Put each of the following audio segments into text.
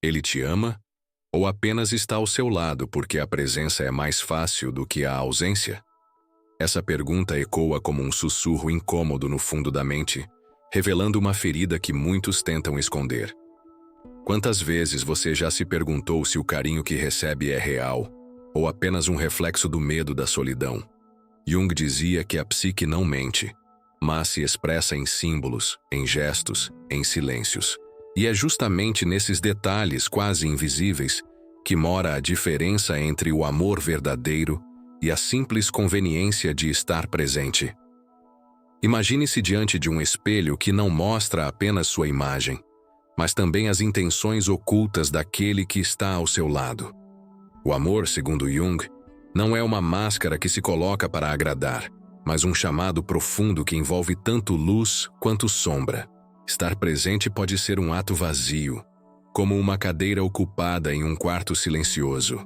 Ele te ama? Ou apenas está ao seu lado porque a presença é mais fácil do que a ausência? Essa pergunta ecoa como um sussurro incômodo no fundo da mente, revelando uma ferida que muitos tentam esconder. Quantas vezes você já se perguntou se o carinho que recebe é real, ou apenas um reflexo do medo da solidão? Jung dizia que a psique não mente, mas se expressa em símbolos, em gestos, em silêncios. E é justamente nesses detalhes quase invisíveis que mora a diferença entre o amor verdadeiro e a simples conveniência de estar presente. Imagine-se diante de um espelho que não mostra apenas sua imagem, mas também as intenções ocultas daquele que está ao seu lado. O amor, segundo Jung, não é uma máscara que se coloca para agradar, mas um chamado profundo que envolve tanto luz quanto sombra. Estar presente pode ser um ato vazio, como uma cadeira ocupada em um quarto silencioso.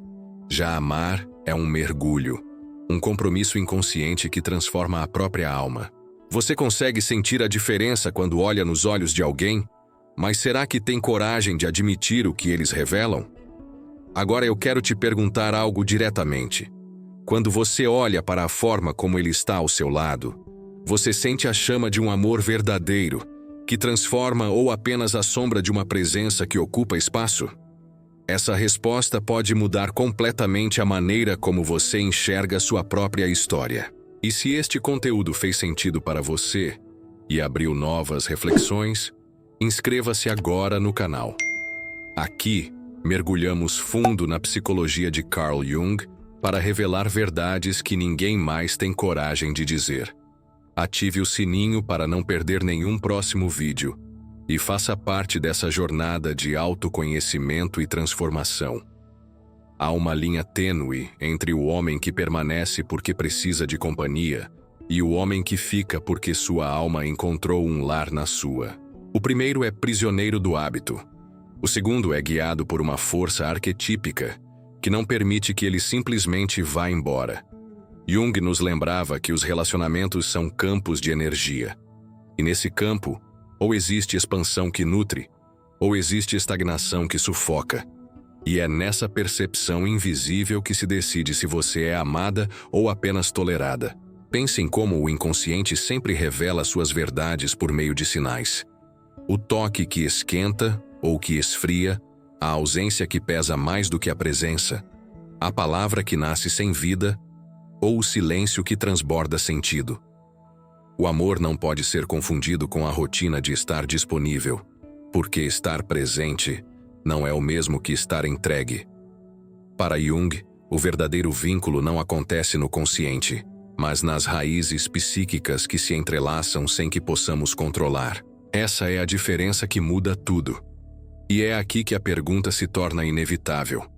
Já amar é um mergulho, um compromisso inconsciente que transforma a própria alma. Você consegue sentir a diferença quando olha nos olhos de alguém, mas será que tem coragem de admitir o que eles revelam? Agora eu quero te perguntar algo diretamente. Quando você olha para a forma como ele está ao seu lado, você sente a chama de um amor verdadeiro, que transforma ou apenas a sombra de uma presença que ocupa espaço? Essa resposta pode mudar completamente a maneira como você enxerga sua própria história. E se este conteúdo fez sentido para você e abriu novas reflexões, inscreva-se agora no canal. Aqui, mergulhamos fundo na psicologia de Carl Jung para revelar verdades que ninguém mais tem coragem de dizer. Ative o sininho para não perder nenhum próximo vídeo e faça parte dessa jornada de autoconhecimento e transformação. Há uma linha tênue entre o homem que permanece porque precisa de companhia e o homem que fica porque sua alma encontrou um lar na sua. O primeiro é prisioneiro do hábito. O segundo é guiado por uma força arquetípica que não permite que ele simplesmente vá embora. Jung nos lembrava que os relacionamentos são campos de energia. E nesse campo, ou existe expansão que nutre, ou existe estagnação que sufoca. E é nessa percepção invisível que se decide se você é amada ou apenas tolerada. Pense em como o inconsciente sempre revela suas verdades por meio de sinais. O toque que esquenta ou que esfria, a ausência que pesa mais do que a presença, a palavra que nasce sem vida, ou o silêncio que transborda sentido. O amor não pode ser confundido com a rotina de estar disponível, porque estar presente não é o mesmo que estar entregue. Para Jung, o verdadeiro vínculo não acontece no consciente, mas nas raízes psíquicas que se entrelaçam sem que possamos controlar. Essa é a diferença que muda tudo. E é aqui que a pergunta se torna inevitável.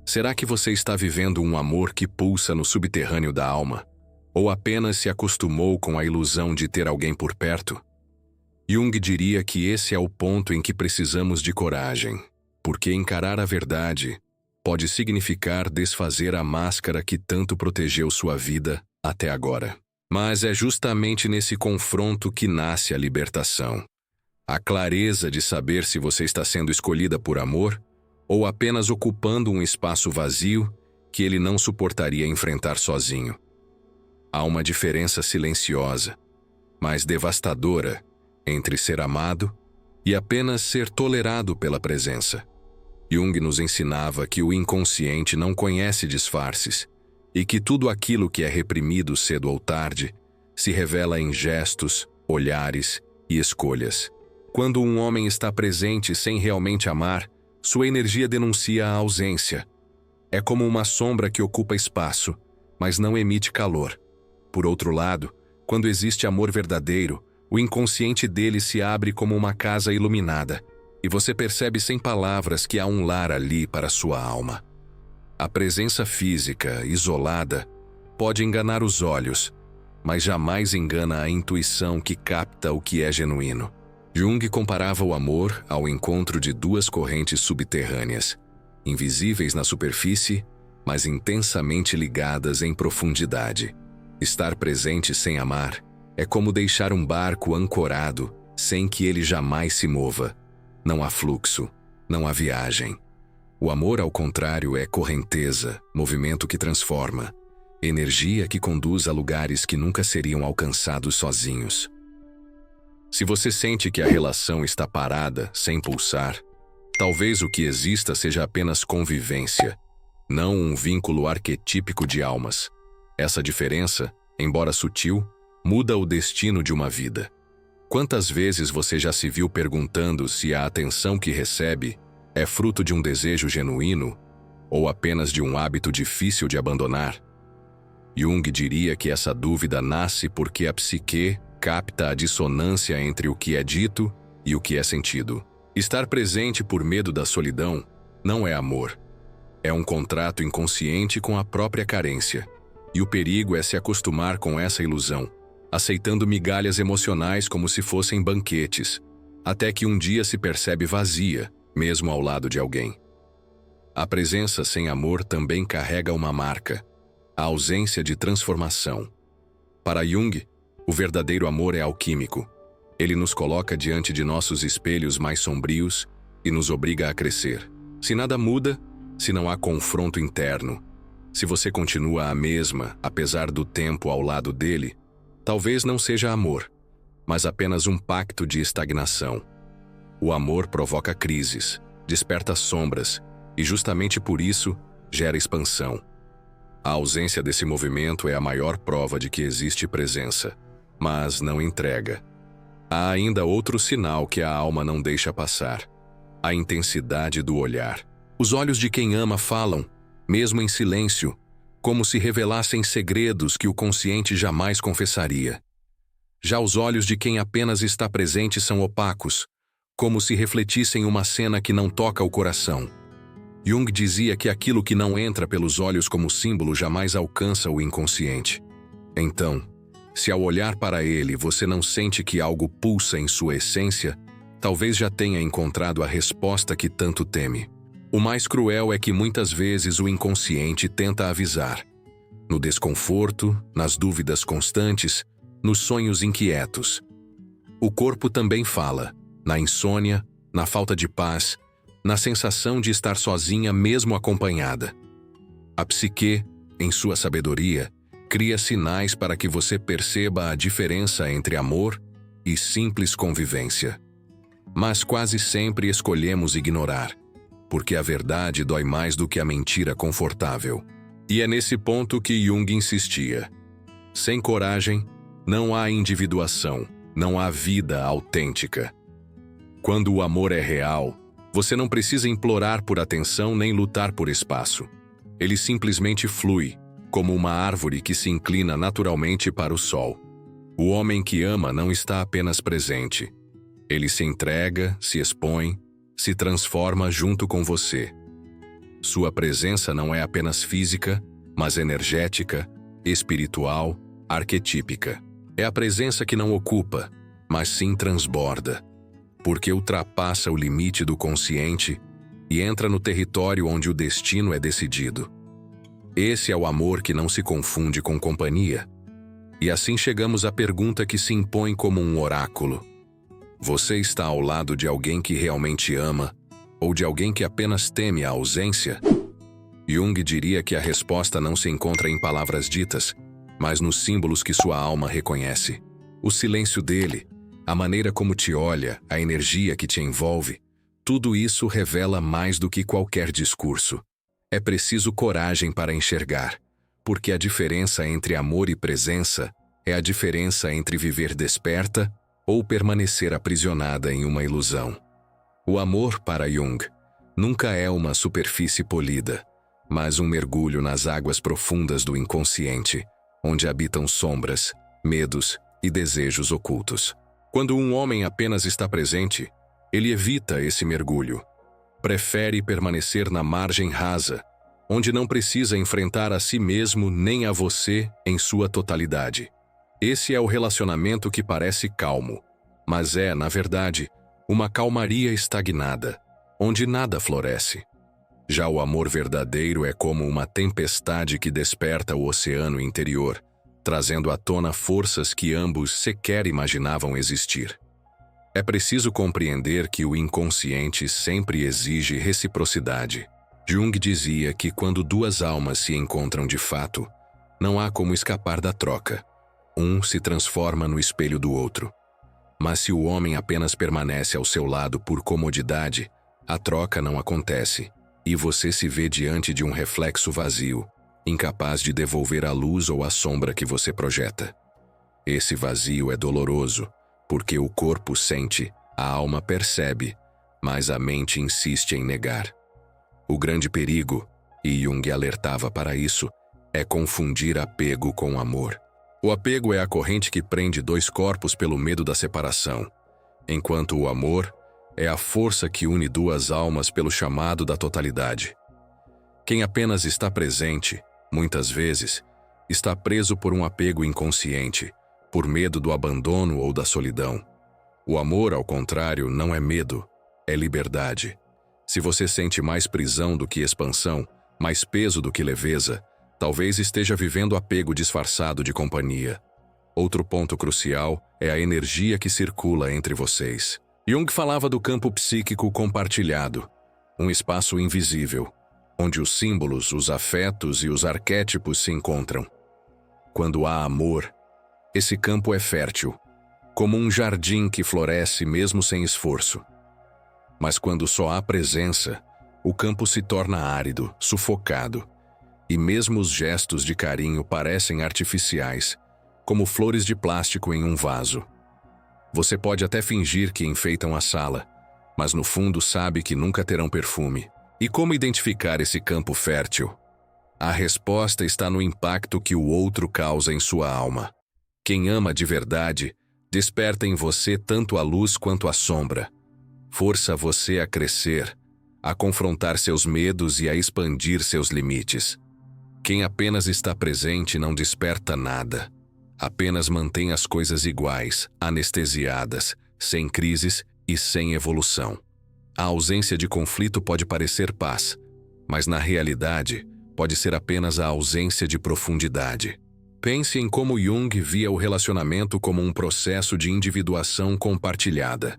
Será que você está vivendo um amor que pulsa no subterrâneo da alma? Ou apenas se acostumou com a ilusão de ter alguém por perto? Jung diria que esse é o ponto em que precisamos de coragem, porque encarar a verdade pode significar desfazer a máscara que tanto protegeu sua vida até agora. Mas é justamente nesse confronto que nasce a libertação. A clareza de saber se você está sendo escolhida por amor ou apenas ocupando um espaço vazio que ele não suportaria enfrentar sozinho. Há uma diferença silenciosa, mas devastadora, entre ser amado e apenas ser tolerado pela presença. Jung nos ensinava que o inconsciente não conhece disfarces e que tudo aquilo que é reprimido cedo ou tarde se revela em gestos, olhares e escolhas. Quando um homem está presente sem realmente amar, sua energia denuncia a ausência. É como uma sombra que ocupa espaço, mas não emite calor. Por outro lado, quando existe amor verdadeiro, o inconsciente dele se abre como uma casa iluminada, e você percebe sem palavras que há um lar ali para sua alma. A presença física, isolada, pode enganar os olhos, mas jamais engana a intuição que capta o que é genuíno. Jung comparava o amor ao encontro de duas correntes subterrâneas, invisíveis na superfície, mas intensamente ligadas em profundidade. Estar presente sem amar é como deixar um barco ancorado sem que ele jamais se mova. Não há fluxo, não há viagem. O amor, ao contrário, é correnteza, movimento que transforma, energia que conduz a lugares que nunca seriam alcançados sozinhos. Se você sente que a relação está parada, sem pulsar, talvez o que exista seja apenas convivência, não um vínculo arquetípico de almas. Essa diferença, embora sutil, muda o destino de uma vida. Quantas vezes você já se viu perguntando se a atenção que recebe é fruto de um desejo genuíno ou apenas de um hábito difícil de abandonar? Jung diria que essa dúvida nasce porque a psique capta a dissonância entre o que é dito e o que é sentido. Estar presente por medo da solidão não é amor. É um contrato inconsciente com a própria carência. E o perigo é se acostumar com essa ilusão, aceitando migalhas emocionais como se fossem banquetes, até que um dia se percebe vazia, mesmo ao lado de alguém. A presença sem amor também carrega uma marca, a ausência de transformação. Para Jung, o verdadeiro amor é alquímico. Ele nos coloca diante de nossos espelhos mais sombrios e nos obriga a crescer. Se nada muda, se não há confronto interno, se você continua a mesma, apesar do tempo ao lado dele, talvez não seja amor, mas apenas um pacto de estagnação. O amor provoca crises, desperta sombras e justamente por isso gera expansão. A ausência desse movimento é a maior prova de que existe presença, mas não entrega. Há ainda outro sinal que a alma não deixa passar: a intensidade do olhar. Os olhos de quem ama falam, mesmo em silêncio, como se revelassem segredos que o consciente jamais confessaria. Já os olhos de quem apenas está presente são opacos, como se refletissem uma cena que não toca o coração. Jung dizia que aquilo que não entra pelos olhos como símbolo jamais alcança o inconsciente. Então, se ao olhar para ele você não sente que algo pulsa em sua essência, talvez já tenha encontrado a resposta que tanto teme. O mais cruel é que muitas vezes o inconsciente tenta avisar. No desconforto, nas dúvidas constantes, nos sonhos inquietos. O corpo também fala, na insônia, na falta de paz, na sensação de estar sozinha mesmo acompanhada. A psique, em sua sabedoria, cria sinais para que você perceba a diferença entre amor e simples convivência. Mas quase sempre escolhemos ignorar, porque a verdade dói mais do que a mentira confortável. E é nesse ponto que Jung insistia. Sem coragem, não há individuação, não há vida autêntica. Quando o amor é real, você não precisa implorar por atenção nem lutar por espaço. Ele simplesmente flui, como uma árvore que se inclina naturalmente para o sol. O homem que ama não está apenas presente. Ele se entrega, se expõe, se transforma junto com você. Sua presença não é apenas física, mas energética, espiritual, arquetípica. É a presença que não ocupa, mas sim transborda, porque ultrapassa o limite do consciente e entra no território onde o destino é decidido. Esse é o amor que não se confunde com companhia. E assim chegamos à pergunta que se impõe como um oráculo. Você está ao lado de alguém que realmente ama, ou de alguém que apenas teme a ausência? Jung diria que a resposta não se encontra em palavras ditas, mas nos símbolos que sua alma reconhece. O silêncio dele, a maneira como te olha, a energia que te envolve, tudo isso revela mais do que qualquer discurso. É preciso coragem para enxergar, porque a diferença entre amor e presença é a diferença entre viver desperta ou permanecer aprisionada em uma ilusão. O amor, para Jung, nunca é uma superfície polida, mas um mergulho nas águas profundas do inconsciente, onde habitam sombras, medos e desejos ocultos. Quando um homem apenas está presente, ele evita esse mergulho. Prefere permanecer na margem rasa, onde não precisa enfrentar a si mesmo nem a você em sua totalidade. Esse é o relacionamento que parece calmo, mas é, na verdade, uma calmaria estagnada, onde nada floresce. Já o amor verdadeiro é como uma tempestade que desperta o oceano interior, trazendo à tona forças que ambos sequer imaginavam existir. É preciso compreender que o inconsciente sempre exige reciprocidade. Jung dizia que quando duas almas se encontram de fato, não há como escapar da troca. Um se transforma no espelho do outro. Mas se o homem apenas permanece ao seu lado por comodidade, a troca não acontece, e você se vê diante de um reflexo vazio, incapaz de devolver a luz ou a sombra que você projeta. Esse vazio é doloroso, porque o corpo sente, a alma percebe, mas a mente insiste em negar. O grande perigo, e Jung alertava para isso, é confundir apego com amor. O apego é a corrente que prende dois corpos pelo medo da separação, enquanto o amor é a força que une duas almas pelo chamado da totalidade. Quem apenas está presente, muitas vezes, está preso por um apego inconsciente, por medo do abandono ou da solidão. O amor, ao contrário, não é medo, é liberdade. Se você sente mais prisão do que expansão, mais peso do que leveza, talvez esteja vivendo apego disfarçado de companhia. Outro ponto crucial é a energia que circula entre vocês. Jung falava do campo psíquico compartilhado, um espaço invisível, onde os símbolos, os afetos e os arquétipos se encontram. Quando há amor, esse campo é fértil, como um jardim que floresce mesmo sem esforço. Mas quando só há presença, o campo se torna árido, sufocado, e mesmo os gestos de carinho parecem artificiais, como flores de plástico em um vaso. Você pode até fingir que enfeitam a sala, mas no fundo sabe que nunca terão perfume. E como identificar esse campo fértil? A resposta está no impacto que o outro causa em sua alma. Quem ama de verdade, desperta em você tanto a luz quanto a sombra. Força você a crescer, a confrontar seus medos e a expandir seus limites. Quem apenas está presente não desperta nada. Apenas mantém as coisas iguais, anestesiadas, sem crises e sem evolução. A ausência de conflito pode parecer paz, mas na realidade pode ser apenas a ausência de profundidade. Pense em como Jung via o relacionamento como um processo de individuação compartilhada.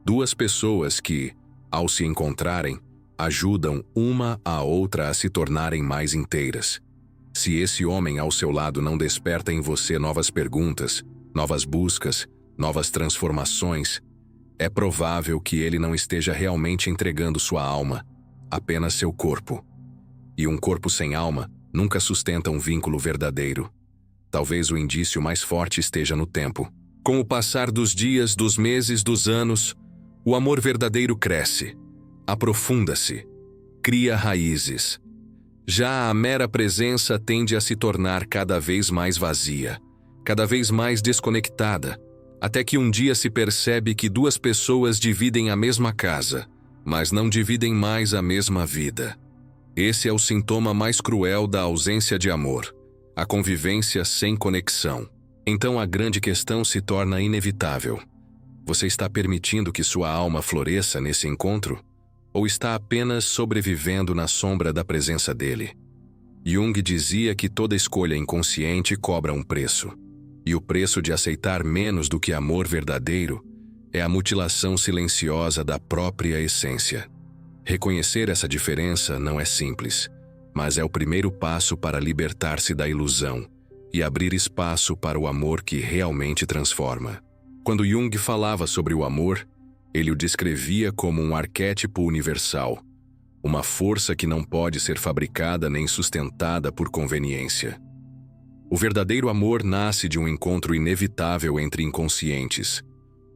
Duas pessoas que, ao se encontrarem, ajudam uma a outra a se tornarem mais inteiras. Se esse homem ao seu lado não desperta em você novas perguntas, novas buscas, novas transformações, é provável que ele não esteja realmente entregando sua alma, apenas seu corpo. E um corpo sem alma nunca sustenta um vínculo verdadeiro. Talvez o indício mais forte esteja no tempo. Com o passar dos dias, dos meses, dos anos, o amor verdadeiro cresce, aprofunda-se, cria raízes. Já a mera presença tende a se tornar cada vez mais vazia, cada vez mais desconectada, até que um dia se percebe que duas pessoas dividem a mesma casa, mas não dividem mais a mesma vida. Esse é o sintoma mais cruel da ausência de amor, a convivência sem conexão. Então a grande questão se torna inevitável. Você está permitindo que sua alma floresça nesse encontro? Ou está apenas sobrevivendo na sombra da presença dele? Jung dizia que toda escolha inconsciente cobra um preço. E o preço de aceitar menos do que amor verdadeiro é a mutilação silenciosa da própria essência. Reconhecer essa diferença não é simples, mas é o primeiro passo para libertar-se da ilusão e abrir espaço para o amor que realmente transforma. Quando Jung falava sobre o amor, ele o descrevia como um arquétipo universal, uma força que não pode ser fabricada nem sustentada por conveniência. O verdadeiro amor nasce de um encontro inevitável entre inconscientes,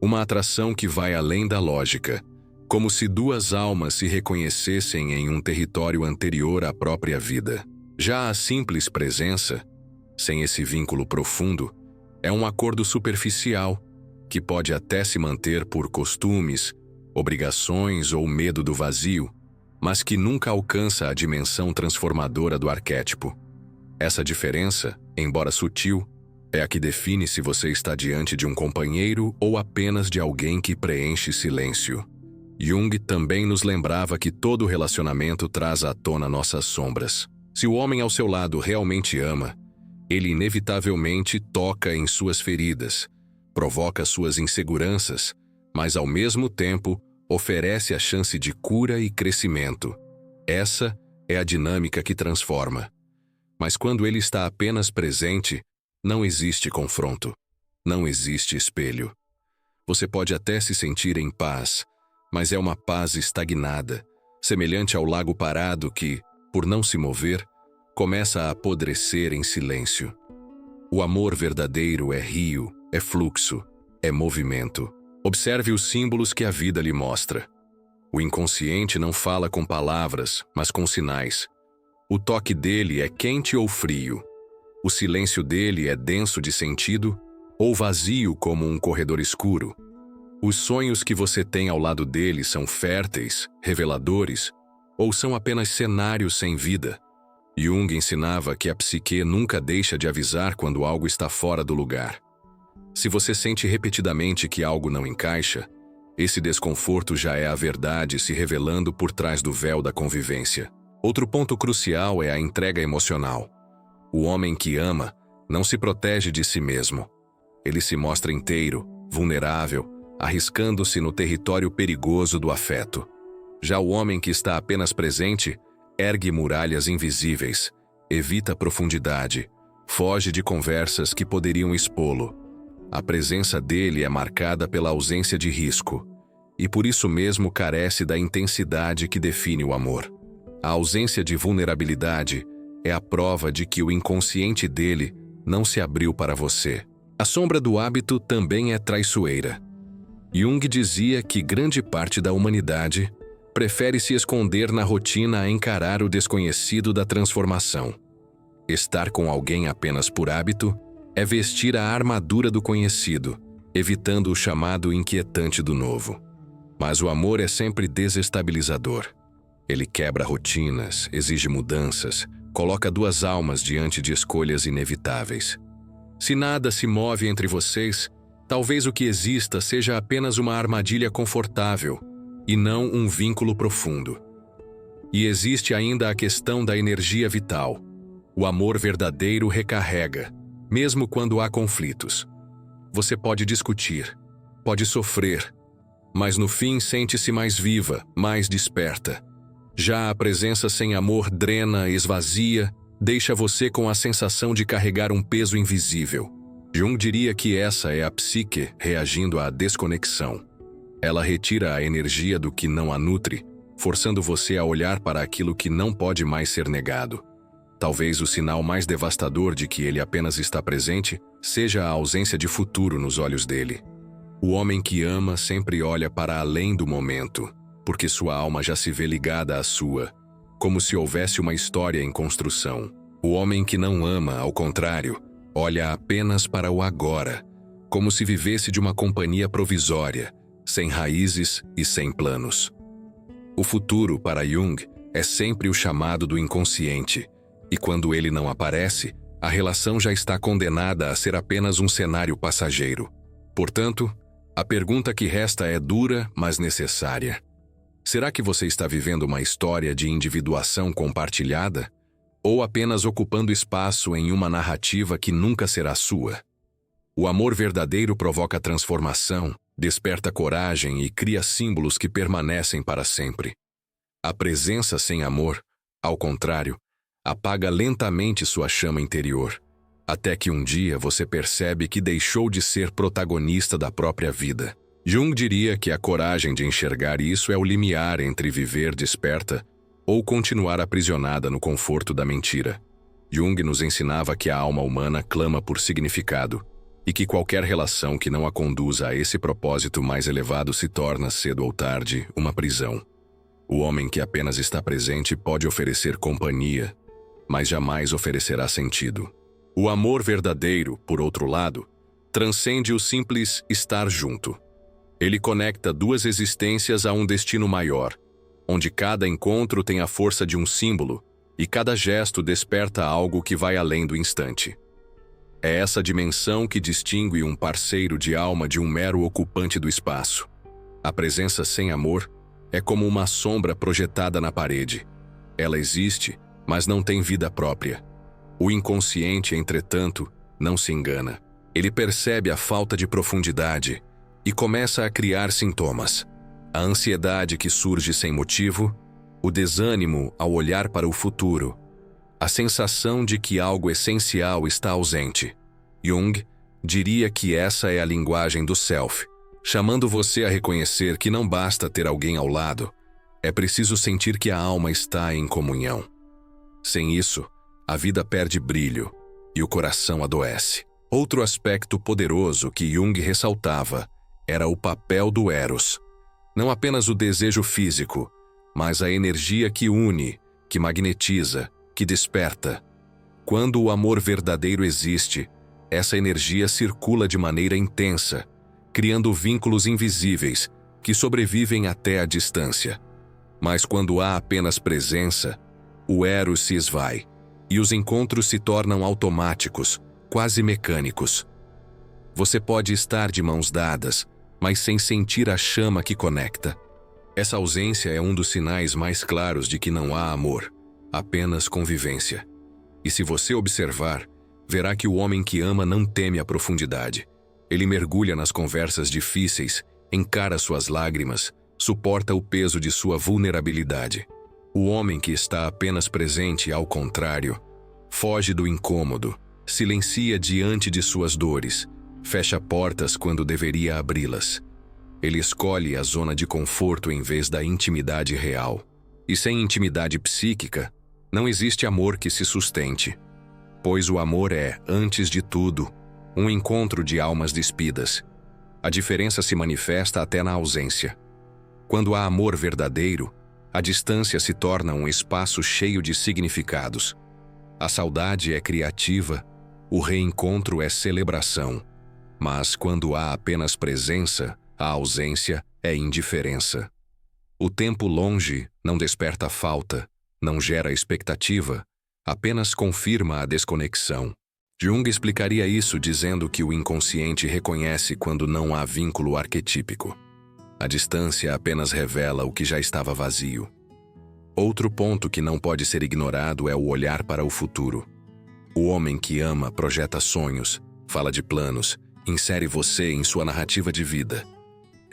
uma atração que vai além da lógica, como se duas almas se reconhecessem em um território anterior à própria vida. Já a simples presença, sem esse vínculo profundo, é um acordo superficial, que pode até se manter por costumes, obrigações ou medo do vazio, mas que nunca alcança a dimensão transformadora do arquétipo. Essa diferença, embora sutil, é a que define se você está diante de um companheiro ou apenas de alguém que preenche silêncio. Jung também nos lembrava que todo relacionamento traz à tona nossas sombras. Se o homem ao seu lado realmente ama, ele inevitavelmente toca em suas feridas, provoca suas inseguranças, mas ao mesmo tempo oferece a chance de cura e crescimento. Essa é a dinâmica que transforma. Mas quando ele está apenas presente, não existe confronto, não existe espelho. Você pode até se sentir em paz, mas é uma paz estagnada, semelhante ao lago parado que, por não se mover, começa a apodrecer em silêncio. O amor verdadeiro é rio, é fluxo, é movimento. Observe os símbolos que a vida lhe mostra. O inconsciente não fala com palavras, mas com sinais. O toque dele é quente ou frio. O silêncio dele é denso de sentido ou vazio como um corredor escuro. Os sonhos que você tem ao lado dele são férteis, reveladores, ou são apenas cenários sem vida? Jung ensinava que a psique nunca deixa de avisar quando algo está fora do lugar. Se você sente repetidamente que algo não encaixa, esse desconforto já é a verdade se revelando por trás do véu da convivência. Outro ponto crucial é a entrega emocional. O homem que ama não se protege de si mesmo. Ele se mostra inteiro, vulnerável, arriscando-se no território perigoso do afeto. Já o homem que está apenas presente ergue muralhas invisíveis, evita profundidade, foge de conversas que poderiam expô-lo. A presença dele é marcada pela ausência de risco, e por isso mesmo carece da intensidade que define o amor. A ausência de vulnerabilidade é a prova de que o inconsciente dele não se abriu para você. A sombra do hábito também é traiçoeira. Jung dizia que grande parte da humanidade prefere se esconder na rotina a encarar o desconhecido da transformação. Estar com alguém apenas por hábito é vestir a armadura do conhecido, evitando o chamado inquietante do novo. Mas o amor é sempre desestabilizador. Ele quebra rotinas, exige mudanças, coloca duas almas diante de escolhas inevitáveis. Se nada se move entre vocês, talvez o que exista seja apenas uma armadilha confortável e não um vínculo profundo. E existe ainda a questão da energia vital. O amor verdadeiro recarrega, mesmo quando há conflitos. Você pode discutir, pode sofrer, mas no fim sente-se mais viva, mais desperta. Já a presença sem amor drena, esvazia, deixa você com a sensação de carregar um peso invisível. Jung diria que essa é a psique reagindo à desconexão. Ela retira a energia do que não a nutre, forçando você a olhar para aquilo que não pode mais ser negado. Talvez o sinal mais devastador de que ele apenas está presente seja a ausência de futuro nos olhos dele. O homem que ama sempre olha para além do momento, porque sua alma já se vê ligada à sua, como se houvesse uma história em construção. O homem que não ama, ao contrário, olha apenas para o agora, como se vivesse de uma companhia provisória, sem raízes e sem planos. O futuro, para Jung, é sempre o chamado do inconsciente, e quando ele não aparece, a relação já está condenada a ser apenas um cenário passageiro. Portanto, a pergunta que resta é dura, mas necessária. Será que você está vivendo uma história de individuação compartilhada? Ou apenas ocupando espaço em uma narrativa que nunca será sua? O amor verdadeiro provoca transformação, desperta coragem e cria símbolos que permanecem para sempre. A presença sem amor, ao contrário, apaga lentamente sua chama interior, até que um dia você percebe que deixou de ser protagonista da própria vida. Jung diria que a coragem de enxergar isso é o limiar entre viver desperta ou continuar aprisionada no conforto da mentira. Jung nos ensinava que a alma humana clama por significado e que qualquer relação que não a conduza a esse propósito mais elevado se torna, cedo ou tarde, uma prisão. O homem que apenas está presente pode oferecer companhia, mas jamais oferecerá sentido. O amor verdadeiro, por outro lado, transcende o simples estar junto. Ele conecta duas existências a um destino maior, onde cada encontro tem a força de um símbolo e cada gesto desperta algo que vai além do instante. É essa dimensão que distingue um parceiro de alma de um mero ocupante do espaço. A presença sem amor é como uma sombra projetada na parede. Ela existe, mas não tem vida própria. O inconsciente, entretanto, não se engana. Ele percebe a falta de profundidade, e começa a criar sintomas. A ansiedade que surge sem motivo, o desânimo ao olhar para o futuro, a sensação de que algo essencial está ausente. Jung diria que essa é a linguagem do self, chamando você a reconhecer que não basta ter alguém ao lado, é preciso sentir que a alma está em comunhão. Sem isso, a vida perde brilho e o coração adoece. Outro aspecto poderoso que Jung ressaltava era o papel do Eros. Não apenas o desejo físico, mas a energia que une, que magnetiza, que desperta. Quando o amor verdadeiro existe, essa energia circula de maneira intensa, criando vínculos invisíveis que sobrevivem até a distância. Mas quando há apenas presença, o Eros se esvai, e os encontros se tornam automáticos, quase mecânicos. Você pode estar de mãos dadas, mas sem sentir a chama que conecta. Essa ausência é um dos sinais mais claros de que não há amor, apenas convivência. E se você observar, verá que o homem que ama não teme a profundidade. Ele mergulha nas conversas difíceis, encara suas lágrimas, suporta o peso de sua vulnerabilidade. O homem que está apenas presente, ao contrário, foge do incômodo, silencia diante de suas dores, fecha portas quando deveria abri-las. Ele escolhe a zona de conforto em vez da intimidade real. E sem intimidade psíquica, não existe amor que se sustente. Pois o amor é, antes de tudo, um encontro de almas despidas. A diferença se manifesta até na ausência. Quando há amor verdadeiro, a distância se torna um espaço cheio de significados. A saudade é criativa, o reencontro é celebração. Mas quando há apenas presença, a ausência é indiferença. O tempo longe não desperta falta, não gera expectativa, apenas confirma a desconexão. Jung explicaria isso dizendo que o inconsciente reconhece quando não há vínculo arquetípico. A distância apenas revela o que já estava vazio. Outro ponto que não pode ser ignorado é o olhar para o futuro. O homem que ama projeta sonhos, fala de planos, insere você em sua narrativa de vida.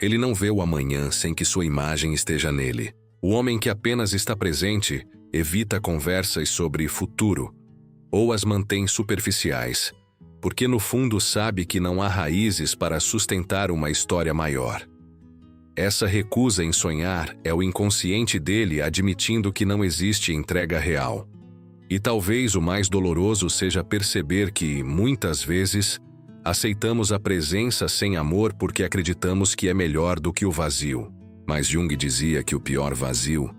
Ele não vê o amanhã sem que sua imagem esteja nele. O homem que apenas está presente evita conversas sobre futuro, ou as mantém superficiais, porque no fundo sabe que não há raízes para sustentar uma história maior. Essa recusa em sonhar é o inconsciente dele admitindo que não existe entrega real. E talvez o mais doloroso seja perceber que, muitas vezes, aceitamos a presença sem amor porque acreditamos que é melhor do que o vazio. Mas Jung dizia que o pior vazio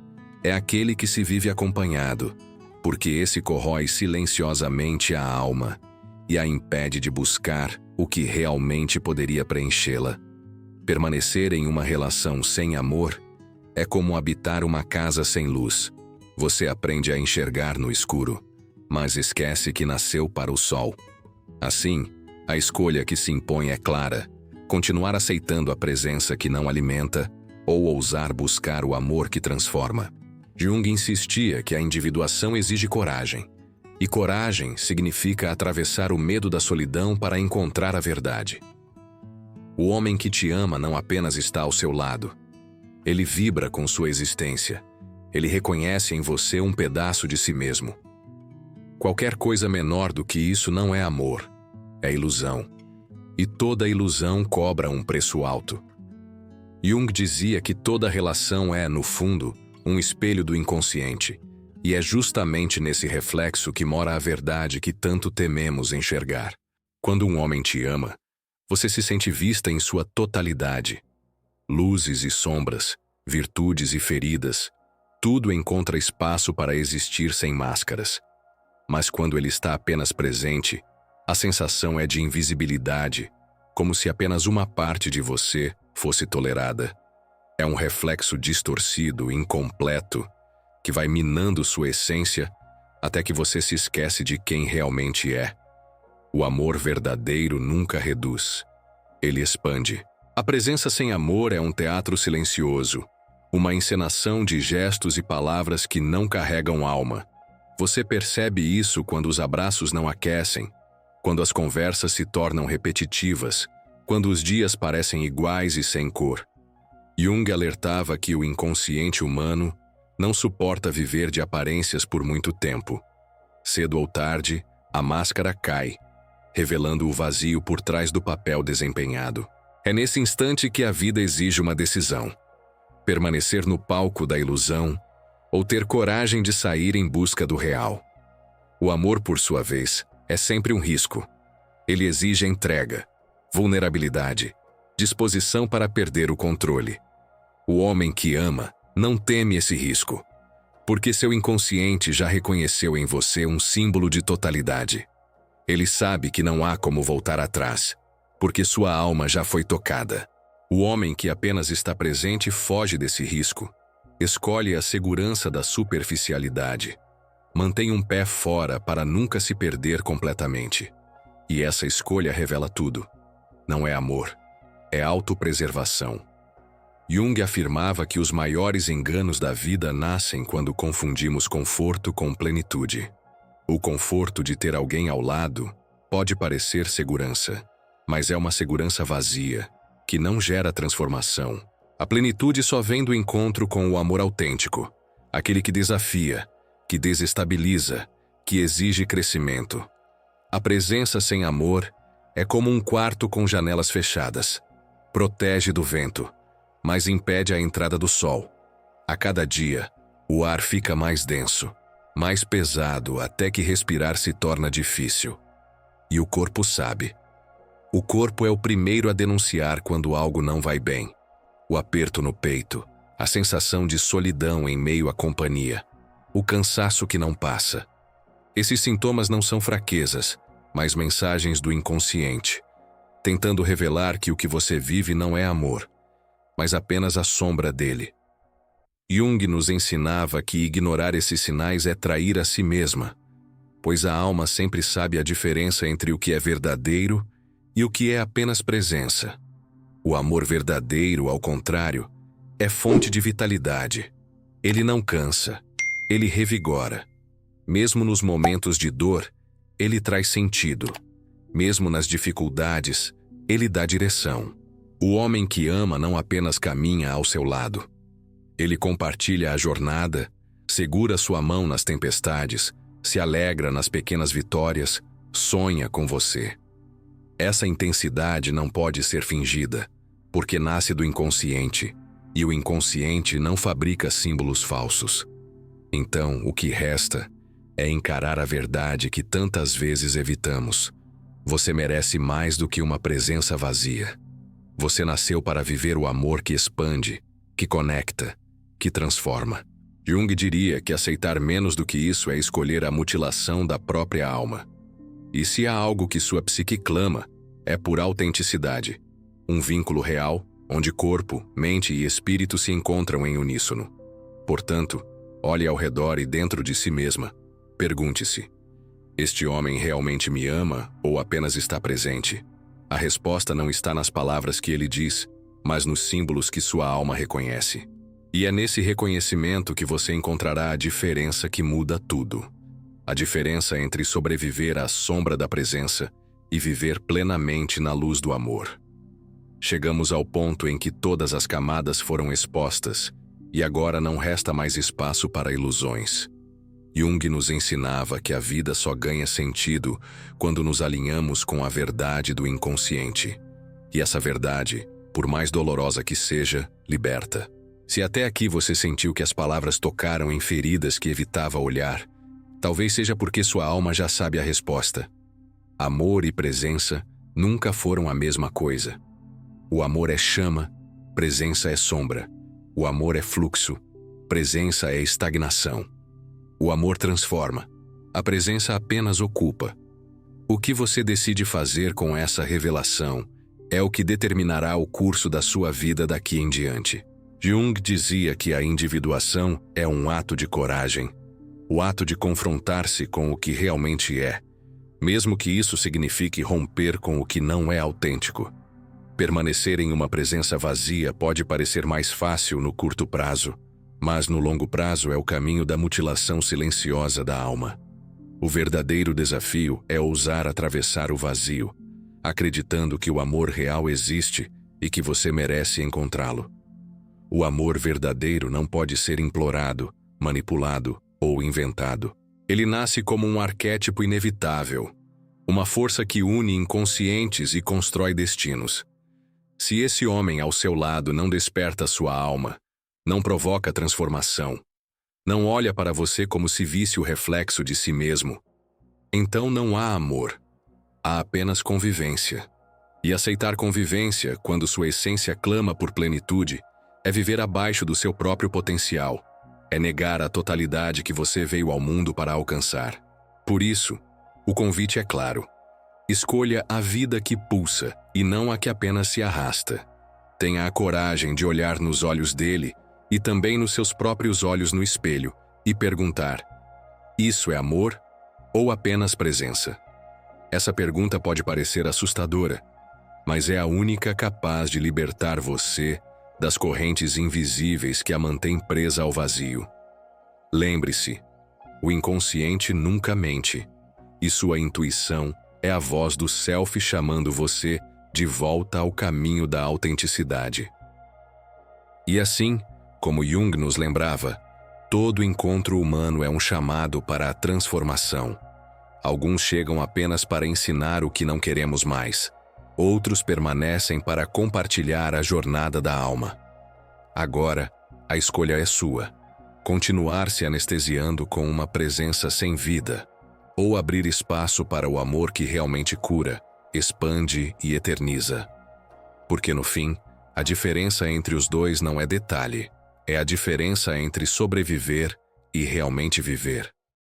é aquele que se vive acompanhado, porque esse corrói silenciosamente a alma e a impede de buscar o que realmente poderia preenchê-la. Permanecer em uma relação sem amor é como habitar uma casa sem luz. Você aprende a enxergar no escuro, mas esquece que nasceu para o sol. Assim, a escolha que se impõe é clara: continuar aceitando a presença que não alimenta ou ousar buscar o amor que transforma. Jung insistia que a individuação exige coragem, e coragem significa atravessar o medo da solidão para encontrar a verdade. O homem que te ama não apenas está ao seu lado. Ele vibra com sua existência. Ele reconhece em você um pedaço de si mesmo. Qualquer coisa menor do que isso não é amor, é ilusão. E toda ilusão cobra um preço alto. Jung dizia que toda relação é, no fundo, um espelho do inconsciente, e é justamente nesse reflexo que mora a verdade que tanto tememos enxergar. Quando um homem te ama, você se sente vista em sua totalidade. Luzes e sombras, virtudes e feridas, tudo encontra espaço para existir sem máscaras. Mas quando ele está apenas presente, a sensação é de invisibilidade, como se apenas uma parte de você fosse tolerada. É um reflexo distorcido, incompleto, que vai minando sua essência até que você se esquece de quem realmente é. O amor verdadeiro nunca reduz. Ele expande. A presença sem amor é um teatro silencioso, uma encenação de gestos e palavras que não carregam alma. Você percebe isso quando os abraços não aquecem, quando as conversas se tornam repetitivas, quando os dias parecem iguais e sem cor. Jung alertava que o inconsciente humano não suporta viver de aparências por muito tempo. Cedo ou tarde, a máscara cai, revelando o vazio por trás do papel desempenhado. É nesse instante que a vida exige uma decisão: permanecer no palco da ilusão ou ter coragem de sair em busca do real. O amor, por sua vez, é sempre um risco. Ele exige entrega, vulnerabilidade, disposição para perder o controle. O homem que ama não teme esse risco, porque seu inconsciente já reconheceu em você um símbolo de totalidade. Ele sabe que não há como voltar atrás, porque sua alma já foi tocada. O homem que apenas está presente foge desse risco, escolhe a segurança da superficialidade, mantém um pé fora para nunca se perder completamente. E essa escolha revela tudo. Não é amor, é autopreservação. Jung afirmava que os maiores enganos da vida nascem quando confundimos conforto com plenitude. O conforto de ter alguém ao lado pode parecer segurança, mas é uma segurança vazia, que não gera transformação. A plenitude só vem do encontro com o amor autêntico, aquele que desafia, que desestabiliza, que exige crescimento. A presença sem amor é como um quarto com janelas fechadas. Protege do vento, mas impede a entrada do sol. A cada dia, o ar fica mais denso, mais pesado, até que respirar se torna difícil. E o corpo sabe. O corpo é o primeiro a denunciar quando algo não vai bem. O aperto no peito, a sensação de solidão em meio à companhia, o cansaço que não passa. Esses sintomas não são fraquezas, mas mensagens do inconsciente, tentando revelar que o que você vive não é amor, mas apenas a sombra dele. Jung nos ensinava que ignorar esses sinais é trair a si mesma, pois a alma sempre sabe a diferença entre o que é verdadeiro e o que é apenas presença. O amor verdadeiro, ao contrário, é fonte de vitalidade. Ele não cansa, ele revigora. Mesmo nos momentos de dor, ele traz sentido. Mesmo nas dificuldades, ele dá direção. O homem que ama não apenas caminha ao seu lado. Ele compartilha a jornada, segura sua mão nas tempestades, se alegra nas pequenas vitórias, sonha com você. Essa intensidade não pode ser fingida, porque nasce do inconsciente, e o inconsciente não fabrica símbolos falsos. Então, o que resta é encarar a verdade que tantas vezes evitamos. Você merece mais do que uma presença vazia. Você nasceu para viver o amor que expande, que conecta, que transforma. Jung diria que aceitar menos do que isso é escolher a mutilação da própria alma. E se há algo que sua psique clama, é por autenticidade. Um vínculo real, onde corpo, mente e espírito se encontram em uníssono. Portanto, olhe ao redor e dentro de si mesma. Pergunte-se: este homem realmente me ama ou apenas está presente? A resposta não está nas palavras que ele diz, mas nos símbolos que sua alma reconhece. E é nesse reconhecimento que você encontrará a diferença que muda tudo. A diferença entre sobreviver à sombra da presença e viver plenamente na luz do amor. Chegamos ao ponto em que todas as camadas foram expostas e agora não resta mais espaço para ilusões. Jung nos ensinava que a vida só ganha sentido quando nos alinhamos com a verdade do inconsciente. E essa verdade, por mais dolorosa que seja, liberta. Se até aqui você sentiu que as palavras tocaram em feridas que evitava olhar, talvez seja porque sua alma já sabe a resposta. Amor e presença nunca foram a mesma coisa. O amor é chama, presença é sombra. O amor é fluxo, presença é estagnação. O amor transforma, a presença apenas ocupa. O que você decide fazer com essa revelação é o que determinará o curso da sua vida daqui em diante. Jung dizia que a individuação é um ato de coragem, o ato de confrontar-se com o que realmente é, mesmo que isso signifique romper com o que não é autêntico. Permanecer em uma presença vazia pode parecer mais fácil no curto prazo, mas no longo prazo é o caminho da mutilação silenciosa da alma. O verdadeiro desafio é ousar atravessar o vazio, acreditando que o amor real existe e que você merece encontrá-lo. O amor verdadeiro não pode ser implorado, manipulado ou inventado. Ele nasce como um arquétipo inevitável, uma força que une inconscientes e constrói destinos. Se esse homem ao seu lado não desperta sua alma, não provoca transformação, não olha para você como se visse o reflexo de si mesmo, então não há amor, há apenas convivência. E aceitar convivência, quando sua essência clama por plenitude, é viver abaixo do seu próprio potencial, é negar a totalidade que você veio ao mundo para alcançar. Por isso, o convite é claro. Escolha a vida que pulsa e não a que apenas se arrasta. Tenha a coragem de olhar nos olhos dele e também nos seus próprios olhos no espelho e perguntar: isso é amor ou apenas presença? Essa pergunta pode parecer assustadora, mas é a única capaz de libertar você das correntes invisíveis que a mantêm presa ao vazio. Lembre-se, o inconsciente nunca mente, e sua intuição é a voz do self chamando você de volta ao caminho da autenticidade. E assim, como Jung nos lembrava, todo encontro humano é um chamado para a transformação. Alguns chegam apenas para ensinar o que não queremos mais. Outros permanecem para compartilhar a jornada da alma. Agora, a escolha é sua. Continuar se anestesiando com uma presença sem vida, ou abrir espaço para o amor que realmente cura, expande e eterniza. Porque no fim, a diferença entre os dois não é detalhe, é a diferença entre sobreviver e realmente viver.